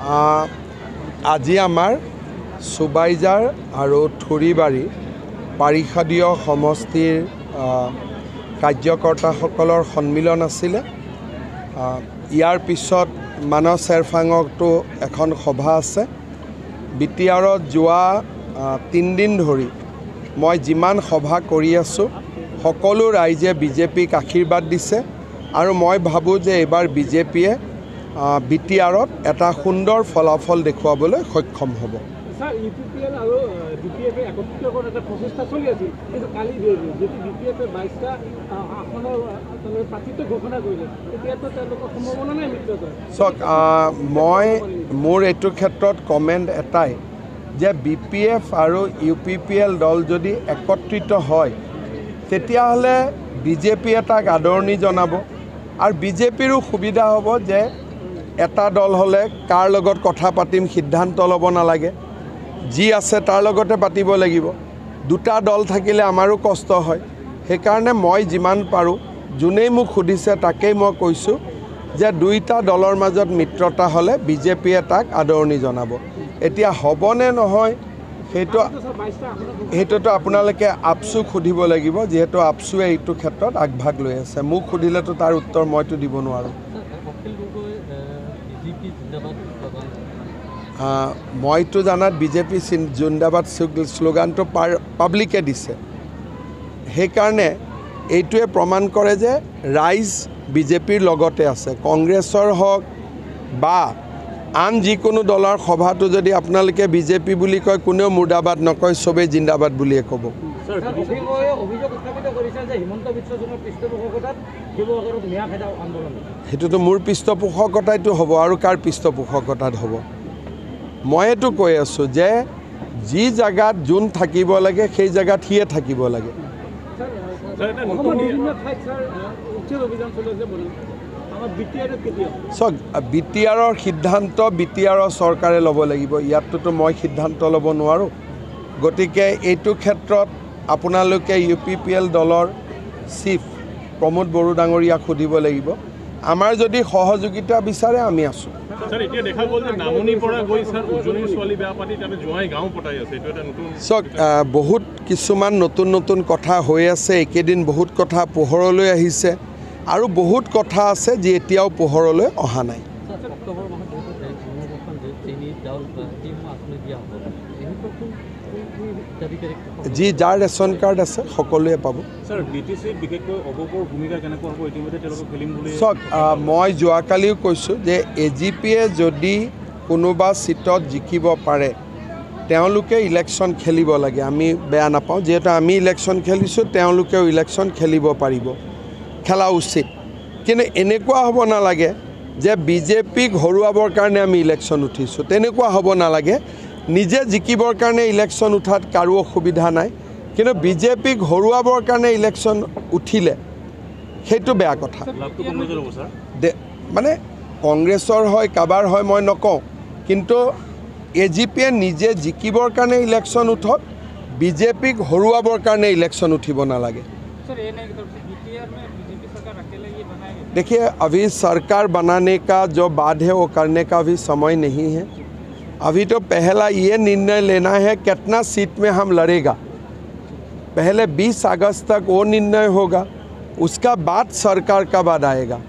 আজি আমাৰ সুবাইজাৰ আৰু থুৰিবাৰী পাৰিষদীয় সমষ্টিৰ কাৰ্যকৰ্তাসকলৰ সন্মিলন আছিলে। ইয়াৰ পিছত মানস চেৰফাঙতো এখন সভা আছে। বিটিআৰত যোৱা 3 দিন ধৰি মই যিমান সভা কৰি আছোঁ সকলো ৰাইজে বিজেপিক আশীৰ্বাদ দিছে আৰু মই ভাবোঁ যে এইবাৰ বিজেপিয়ে বিটিআৰত এটা সুন্দৰ ফলাফল দেখুৱাবলৈ সক্ষম হ'ব। স্যাৰ ইউপিপিএল আৰু ডিপিএফে একত্ৰীকৰণ এটা প্ৰচেষ্টা চলি আছিল, কিন্তু কালি যদি ডিপিএফে 22টা আসনৰ প্ৰাৰ্থিত্ব ঘোষণা কৰিলে তেতিয়াতো তেওঁলোকৰ সম্ভাৱনা নাই মিত্ৰতা। চাওক, মই মোৰ এইটো ক্ষেত্ৰত কমেণ্ট এটাই যে বিপিএফ আৰু ইউপিপিএল দল যদি একত্ৰিত হয় তেতিয়াহ'লে বিজেপিয়ে তাক আদৰণি জনাব আৰু বিজেপিৰো সুবিধা হ'ব যে এটা দল হ'লে কাৰ লগত কথা পাতিম সিদ্ধান্ত ল'ব নালাগে, যি আছে তাৰ লগতে পাতিব লাগিব। দুটা দল থাকিলে আমাৰো কষ্ট হয়। সেইকাৰণে মই যিমান পাৰোঁ যোনেই মোক সুধিছে তাকেই মই কৈছোঁ যে দুইটা দলৰ মাজত মিত্ৰতা হ'লে বিজেপিয়ে তাক আদৰণি জনাব। এতিয়া হ'বনে নহয় সেইটোতো আপোনালোকে আপচুক সুধিব লাগিব, যিহেতু আপচুৱে এইটো ক্ষেত্ৰত আগভাগ লৈ আছে। মোক সুধিলেতো তাৰ উত্তৰ মইতো দিব নোৱাৰোঁ। মইতো জানাত বিজেপি জিন্দাবাদ শ্লোগানটো পাব্লিকে দিছে। সেইকাৰণে এইটোৱে প্ৰমাণ কৰে যে ৰাইজ বিজেপিৰ লগতে আছে। কংগ্ৰেছৰ হওক বা আন যিকোনো দলৰ সভাটো যদি আপোনালোকে বিজেপি বুলি কয় কোনেও মুৰ্দাবাদ নকয়, চবেই জিন্দাবাদ বুলিয়ে ক'ব। সেইটোতো মোৰ পৃষ্ঠপোষকতাইতো হ'ব আৰু কাৰ পৃষ্ঠপোষকতাত হ'ব? মইতো কৈ আছোঁ যে যি জেগাত যোন থাকিব লাগে সেই জেগাত সিয়ে থাকিব লাগে। চাওক, বিটিআৰৰ সিদ্ধান্ত বিটিআৰৰ চৰকাৰে ল'ব লাগিব। ইয়াততো মই সিদ্ধান্ত ল'ব নোৱাৰোঁ। গতিকে এইটো ক্ষেত্ৰত আপোনালোকে ইউপিপিএল দলৰ চিফ প্ৰমোদ বড়ো ডাঙৰীয়াক সুধিব লাগিব। আমাৰ যদি সহযোগিতা বিচাৰে আমি আছোঁ। চাওক, বহুত কিছুমান নতুন কথা হৈ আছে। এইকেইদিন বহুত কথা পোহৰলৈ আহিছে আৰু বহুত কথা আছে যি এতিয়াও পোহৰলৈ অহা নাই। যি যাৰ ৰেচন কাৰ্ড আছে সকলোৱে পাব। চাওক, মই যোৱাকালিও কৈছোঁ যে এজিপিয়ে যদি কোনোবা চিটত জিকিব পাৰে তেওঁলোকে ইলেকশ্যন খেলিব লাগে। আমি বেয়া নাপাওঁ, যিহেতু আমি ইলেকশ্যন খেলিছোঁ তেওঁলোকেও ইলেকশ্যন খেলিব পাৰিব, খেলা উচিত। কিন্তু এনেকুৱা হ'ব নালাগে যে বিজেপিক হৰুৱাবৰ কাৰণে আমি ইলেকশ্যন উঠিছোঁ, তেনেকুৱা হ'ব নালাগে। নিজে জিকিবৰ কাৰণে ইলেকশ্যন উঠাত কাৰো অসুবিধা নাই, কিন্তু বিজেপিক হৰুৱাবৰ কাৰণে ইলেকশ্যন উঠিলে সেইটো বেয়া কথা। মানে কংগ্ৰেছৰ হয় কাবাৰ হয় মই নকওঁ, কিন্তু এজিপিয়ে নিজে জিকিবৰ কাৰণে ইলেকশ্যন উঠক, বিজেপিক হৰুৱাবৰ কাৰণে ইলেকশ্যন উঠিব নালাগে। देखिए, अभी सरकार बनाने का जो बात है वो करने का अभी समय नहीं है। अभी तो पहला ये निर्णय लेना है कितना सीट में हम लड़ेगा। पहले 20 अगस्त तक वो निर्णय होगा, उसका बाद सरकार का बाद आएगा।